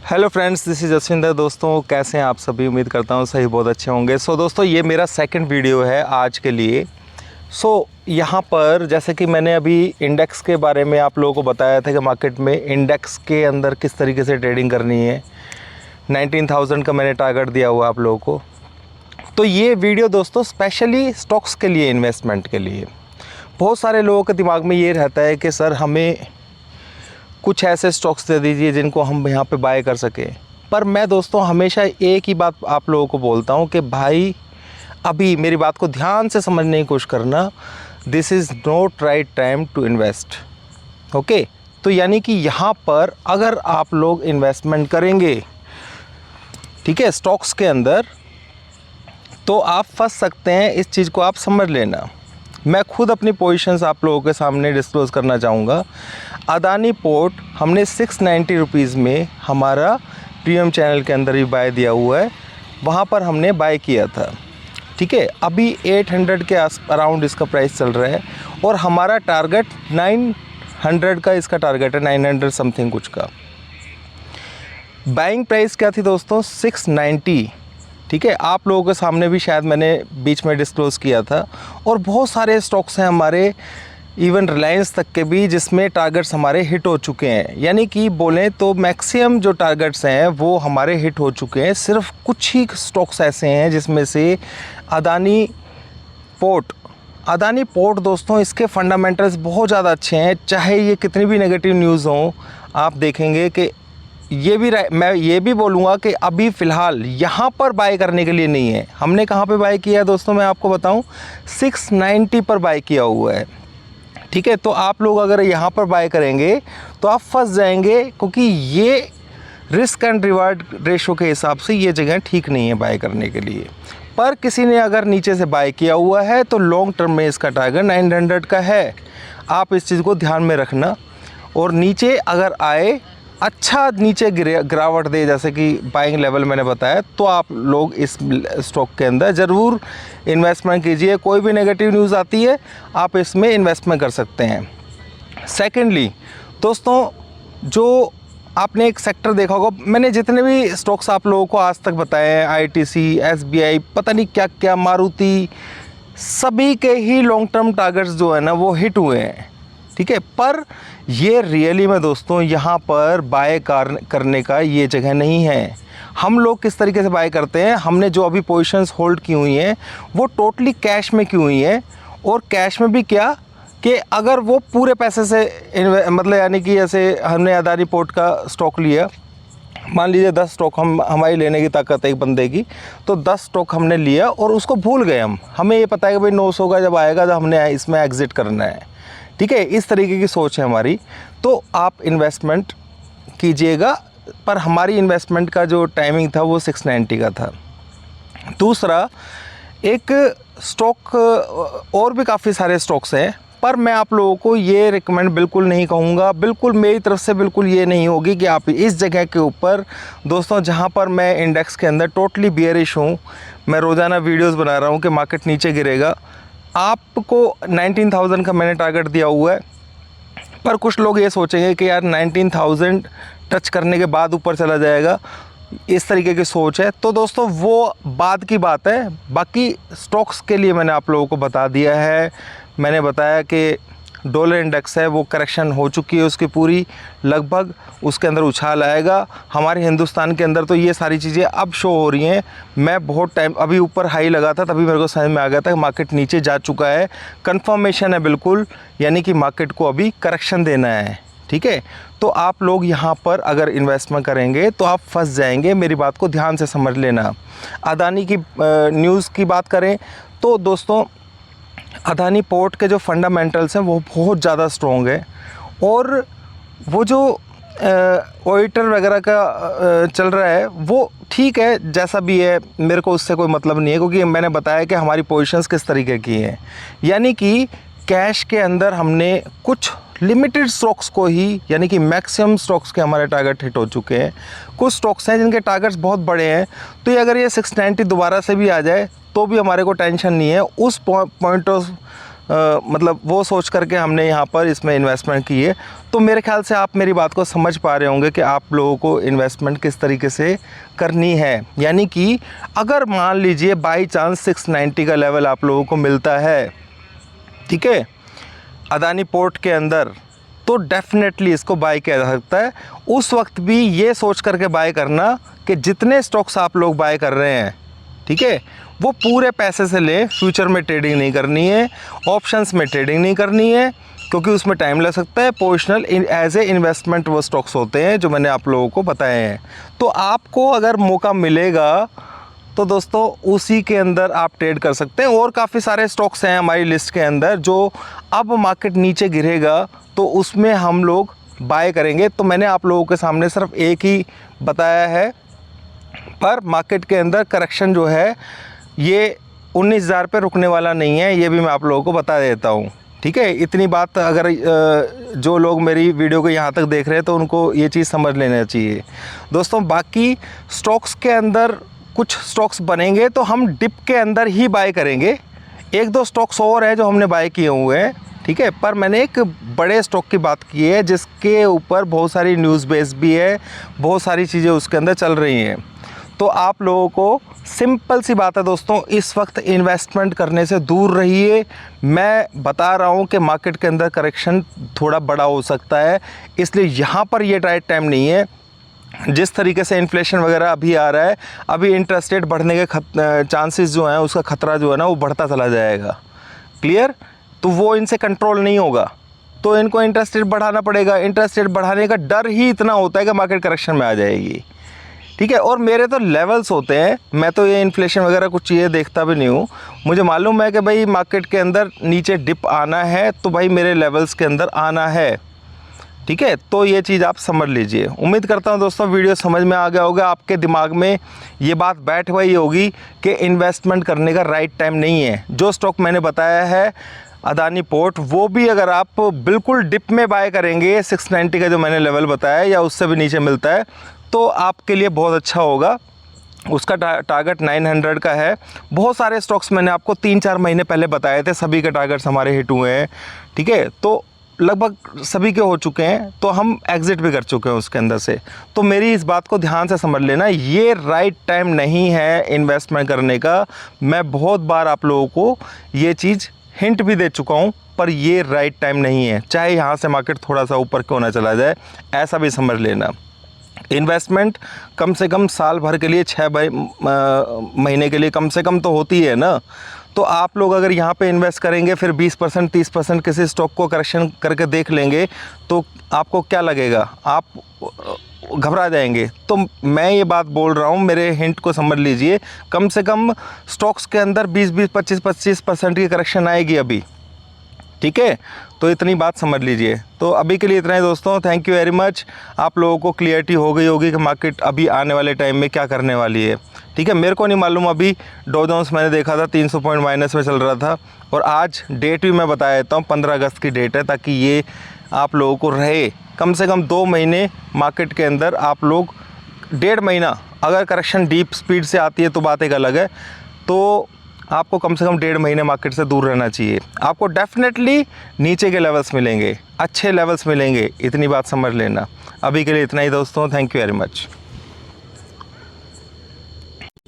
Hello friends, this is Jaswinder. दोस्तों कैसे हैं आप सभी? उम्मीद करता हूँ सही बहुत अच्छे होंगे। दोस्तों ये मेरा सेकंड वीडियो है आज के लिए। यहाँ पर जैसे कि मैंने अभी इंडेक्स के बारे में आप लोगों को बताया था कि मार्केट में इंडेक्स के अंदर किस तरीके से ट्रेडिंग करनी है। 19,000 का मैंने टारगेट दिया हुआ आप लोगों को। तो ये वीडियो दोस्तों स्पेशली स्टॉक्स के लिए, इन्वेस्टमेंट के लिए। बहुत सारे लोगों के दिमाग में ये रहता है कि सर हमें कुछ ऐसे स्टॉक्स दे दीजिए जिनको हम यहाँ पे बाय कर सकें। पर मैं दोस्तों हमेशा एक ही बात आप लोगों को बोलता हूँ कि भाई अभी मेरी बात को ध्यान से समझने की कोशिश करना। This is not right time to invest. Okay, तो यानी कि यहाँ पर अगर आप लोग इन्वेस्टमेंट करेंगे, ठीक है, स्टॉक्स के अंदर, तो आप फंस सकते हैं। इस चीज़ को आप समझ लेना। मैं खुद अपनी पोजीशंस आप लोगों के सामने डिस्क्लोज़ करना चाहूँगा। अदानी पोर्ट हमने 690 रुपीज़ में हमारा प्रीमियम चैनल के अंदर भी बाय दिया हुआ है, वहाँ पर हमने बाय किया था। ठीक है, अभी 800 के अराउंड इसका प्राइस चल रहा है और हमारा टारगेट 900 का इसका टारगेट है, 900 समथिंग कुछ का। बाइंग प्राइस क्या थी दोस्तों? 690। ठीक है, आप लोगों के सामने भी शायद मैंने बीच में डिस्क्लोज़ किया था। और बहुत सारे स्टॉक्स हैं हमारे, इवन रिलायंस तक के भी, जिसमें टारगेट्स हमारे हिट हो चुके हैं। यानी कि बोलें तो मैक्सिमम जो टारगेट्स हैं वो हमारे हिट हो चुके हैं। सिर्फ कुछ ही स्टॉक्स ऐसे हैं जिसमें से अदानी पोर्ट दोस्तों, इसके फंडामेंटल्स बहुत ज़्यादा अच्छे हैं। चाहे ये कितनी भी नेगेटिव न्यूज़ हों, आप देखेंगे कि मैं ये भी बोलूँगा कि अभी फ़िलहाल यहाँ पर बाय करने के लिए नहीं है। हमने कहाँ पे बाय किया है दोस्तों, मैं आपको बताऊँ, 690 पर बाय किया हुआ है। ठीक है, तो आप लोग अगर यहाँ पर बाय करेंगे तो आप फंस जाएंगे, क्योंकि ये रिस्क एंड रिवार्ड रेशो के हिसाब से ये जगह ठीक नहीं है बाय करने के लिए। पर किसी ने अगर नीचे से बाय किया हुआ है तो लॉन्ग टर्म में इसका टारगेट 900 का है। आप इस चीज़ को ध्यान में रखना। और नीचे अगर आए, अच्छा नीचे गिरावट दे, जैसे कि बाइंग लेवल मैंने बताया, तो आप लोग इस स्टॉक के अंदर ज़रूर इन्वेस्टमेंट कीजिए। कोई भी नेगेटिव न्यूज़ आती है आप इसमें इन्वेस्टमेंट कर सकते हैं। सेकेंडली दोस्तों, जो आपने एक सेक्टर देखा होगा, मैंने जितने भी स्टॉक्स आप लोगों को आज तक बताए हैं, ITC, SBI, पता नहीं क्या क्या, मारुति, सभी के ही लॉन्ग टर्म टारगेट्स जो है ना वो हिट हुए हैं। ठीक है, पर ये रियली में दोस्तों यहाँ पर बाय करने का ये जगह नहीं है। हम लोग किस तरीके से बाय करते हैं, हमने जो अभी पोजीशंस होल्ड की हुई हैं वो टोटली कैश में की हुई हैं। और कैश में भी क्या कि अगर वो पूरे पैसे से मतलब, यानी कि जैसे हमने अदानी पोर्ट का स्टॉक लिया, मान लीजिए 10 स्टॉक हमारी लेने की ताकत है एक बंदे की, तो 10 स्टॉक हमने लिया और उसको भूल गए हमें ये पता है कि भाई 900 का जब आएगा तो हमने इसमें एग्ज़िट करना है। ठीक है, इस तरीके की सोच है हमारी। तो आप इन्वेस्टमेंट कीजिएगा, पर हमारी इन्वेस्टमेंट का जो टाइमिंग था वो 690 का था। दूसरा, एक स्टॉक, और भी काफ़ी सारे स्टॉक्स हैं, पर मैं आप लोगों को ये रिकमेंड बिल्कुल नहीं कहूँगा, बिल्कुल मेरी तरफ से बिल्कुल ये नहीं होगी कि आप इस जगह के ऊपर दोस्तों, जहाँ पर मैं इंडेक्स के अंदर टोटली बियरिश हूँ, मैं रोज़ाना वीडियोस बना रहा हूँ कि मार्केट नीचे गिरेगा। आपको 19,000 का मैंने टारगेट दिया हुआ है, पर कुछ लोग ये सोचेंगे कि यार 19,000 टच करने के बाद ऊपर चला जाएगा, इस तरीके की सोच है। तो दोस्तों वो बाद की बात है। बाकी स्टॉक्स के लिए मैंने आप लोगों को बता दिया है। मैंने बताया कि डॉलर इंडेक्स है वो करेक्शन हो चुकी है उसकी पूरी, लगभग उसके अंदर उछाल आएगा। हमारे हिंदुस्तान के अंदर तो ये सारी चीज़ें अब शो हो रही हैं। मैं बहुत टाइम अभी ऊपर हाई लगा था, तभी मेरे को समझ में आ गया था कि मार्केट नीचे जा चुका है। कंफर्मेशन है बिल्कुल, यानी कि मार्केट को अभी करेक्शन देना है। ठीक है, तो आप लोग यहाँ पर अगर इन्वेस्टमेंट करेंगे तो आप फंस जाएंगे। मेरी बात को ध्यान से समझ लेना। अदानी की न्यूज़ की बात करें तो दोस्तों, अदानी पोर्ट के जो फंडामेंटल्स हैं वो बहुत ज़्यादा स्ट्रॉन्ग है। और वो जो ऑडिटर वगैरह का चल रहा है वो ठीक है, जैसा भी है, मेरे को उससे कोई मतलब नहीं है, क्योंकि मैंने बताया कि हमारी पोजीशंस किस तरीके की हैं। यानी कि कैश के अंदर हमने कुछ लिमिटेड स्टॉक्स को ही, यानी कि मैक्सिमम स्टॉक्स के हमारे टारगेट हिट हो चुके हैं। कुछ स्टॉक्स हैं जिनके टारगेट्स बहुत बड़े हैं, तो ये अगर ये 690 दोबारा से भी आ जाए तो भी हमारे को टेंशन नहीं है। उस पॉइंट ऑफ मतलब वो सोच करके हमने यहाँ पर इसमें इन्वेस्टमेंट की है। तो मेरे ख्याल से आप मेरी बात को समझ पा रहे होंगे कि आप लोगों को इन्वेस्टमेंट किस तरीके से करनी है। यानी कि अगर मान लीजिए बाई चांस 690 का लेवल आप लोगों को मिलता है, ठीक है, अदानी पोर्ट के अंदर, तो डेफिनेटली इसको बाय किया जा सकता है। उस वक्त भी ये सोच करके बाय करना कि जितने स्टॉक्स आप लोग बाय कर रहे हैं, ठीक है, वो पूरे पैसे से लें। फ्यूचर में ट्रेडिंग नहीं करनी है, ऑप्शंस में ट्रेडिंग नहीं करनी है, क्योंकि उसमें टाइम लग सकता है। पोजिशनल एज ए इन्वेस्टमेंट वो स्टॉक्स होते हैं जो मैंने आप लोगों को बताए हैं। तो आपको अगर मौका मिलेगा तो दोस्तों उसी के अंदर आप ट्रेड कर सकते हैं। और काफ़ी सारे स्टॉक्स हैं हमारी लिस्ट के अंदर जो अब मार्केट नीचे गिरेगा तो उसमें हम लोग बाय करेंगे। तो मैंने आप लोगों के सामने सिर्फ एक ही बताया है, पर मार्केट के अंदर करेक्शन जो है ये 19,000 पे रुकने वाला नहीं है, ये भी मैं आप लोगों को बता देता हूँ, ठीक है। इतनी बात अगर जो लोग मेरी वीडियो को यहाँ तक देख रहे हैं तो उनको ये चीज़ समझ लेना चाहिए दोस्तों। बाकी स्टॉक्स के अंदर कुछ स्टॉक्स बनेंगे तो हम डिप के अंदर ही बाय करेंगे। एक दो स्टॉक्स और हैं जो हमने बाय किए हुए हैं, ठीक है, पर मैंने एक बड़े स्टॉक की बात की है जिसके ऊपर बहुत सारी न्यूज़ बेस भी है, बहुत सारी चीज़ें उसके अंदर चल रही हैं। तो आप लोगों को सिंपल सी बात है दोस्तों, इस वक्त इन्वेस्टमेंट करने से दूर रहिए। मैं बता रहा हूँ कि मार्केट के अंदर करेक्शन थोड़ा बड़ा हो सकता है, इसलिए यहाँ पर ये राइट टाइम नहीं है। जिस तरीके से इन्फ्लेशन वगैरह अभी आ रहा है, अभी इंटरेस्ट रेट बढ़ने के चांसेस जो हैं, उसका ख़तरा जो है ना वो बढ़ता चला जाएगा। क्लियर? तो वो इनसे कंट्रोल नहीं होगा, तो इनको इंटरेस्ट रेट बढ़ाना पड़ेगा। इंटरेस्ट रेट बढ़ाने का डर ही इतना होता है कि मार्केट करेक्शन में आ जाएगी, ठीक है। और मेरे तो लेवल्स होते हैं, मैं तो ये इन्फ्लेशन वगैरह कुछ चीज़ें देखता भी नहीं हूँ। मुझे मालूम है कि भाई मार्केट के अंदर नीचे डिप आना है तो भाई मेरे लेवल्स के अंदर आना है, ठीक है। तो ये चीज़ आप समझ लीजिए। उम्मीद करता हूँ दोस्तों वीडियो समझ में आ गया होगा, आपके दिमाग में ये बात बैठ गई होगी कि इन्वेस्टमेंट करने का राइट टाइम नहीं है। जो स्टॉक मैंने बताया है अदानी पोर्ट, वो भी अगर आप बिल्कुल डिप में बाय करेंगे, 690 का जो मैंने लेवल बताया या उससे भी नीचे मिलता है, तो आपके लिए बहुत अच्छा होगा। उसका टारगेट 900 का है। बहुत सारे स्टॉक्स मैंने आपको 3-4 महीने पहले बताए थे, सभी के टारगेट्स हमारे हिट हुए हैं, ठीक है। तो लगभग सभी के हो चुके हैं, तो हम एग्ज़िट भी कर चुके हैं उसके अंदर से। तो मेरी इस बात को ध्यान से समझ लेना, ये राइट टाइम नहीं है इन्वेस्टमेंट करने का। मैं बहुत बार आप लोगों को ये चीज़ हिंट भी दे चुका हूँ, पर ये राइट टाइम नहीं है। चाहे यहाँ से मार्केट थोड़ा सा ऊपर क्यों ना चला जाए, ऐसा भी समझ लेना। इन्वेस्टमेंट कम से कम साल भर के लिए, 6 महीने के लिए कम से कम तो होती है ना। तो आप लोग अगर यहाँ पे इन्वेस्ट करेंगे, फिर 20% 30% किसी स्टॉक को करेक्शन करके देख लेंगे, तो आपको क्या लगेगा? आप घबरा जाएंगे। तो मैं ये बात बोल रहा हूँ, मेरे हिंट को समझ लीजिए। कम से कम स्टॉक्स के अंदर 20-20 25-25% की करेक्शन आएगी अभी, ठीक है। तो इतनी बात समझ लीजिए। तो अभी के लिए इतना ही दोस्तों, थैंक यू वेरी मच। आप लोगों को क्लियरिटी हो गई होगी कि मार्केट अभी आने वाले टाइम में क्या करने वाली है, ठीक है। मेरे को नहीं मालूम, अभी डॉ जोन्स मैंने देखा था 300 पॉइंट माइनस में चल रहा था, और आज डेट भी मैं बता देता हूँ, 15 अगस्त की डेट है, ताकि ये आप लोगों को रहे। कम से कम 2 महीने मार्केट के अंदर आप लोग, 1.5 महीना, अगर करेक्शन डीप स्पीड से आती है तो बात एक अलग है, तो आपको कम से कम 1.5 महीने मार्केट से दूर रहना चाहिए। आपको डेफिनेटली नीचे के लेवल्स मिलेंगे, अच्छे लेवल्स मिलेंगे, इतनी बात समझ लेना। अभी के लिए इतना ही दोस्तों, थैंक यू वेरी मच।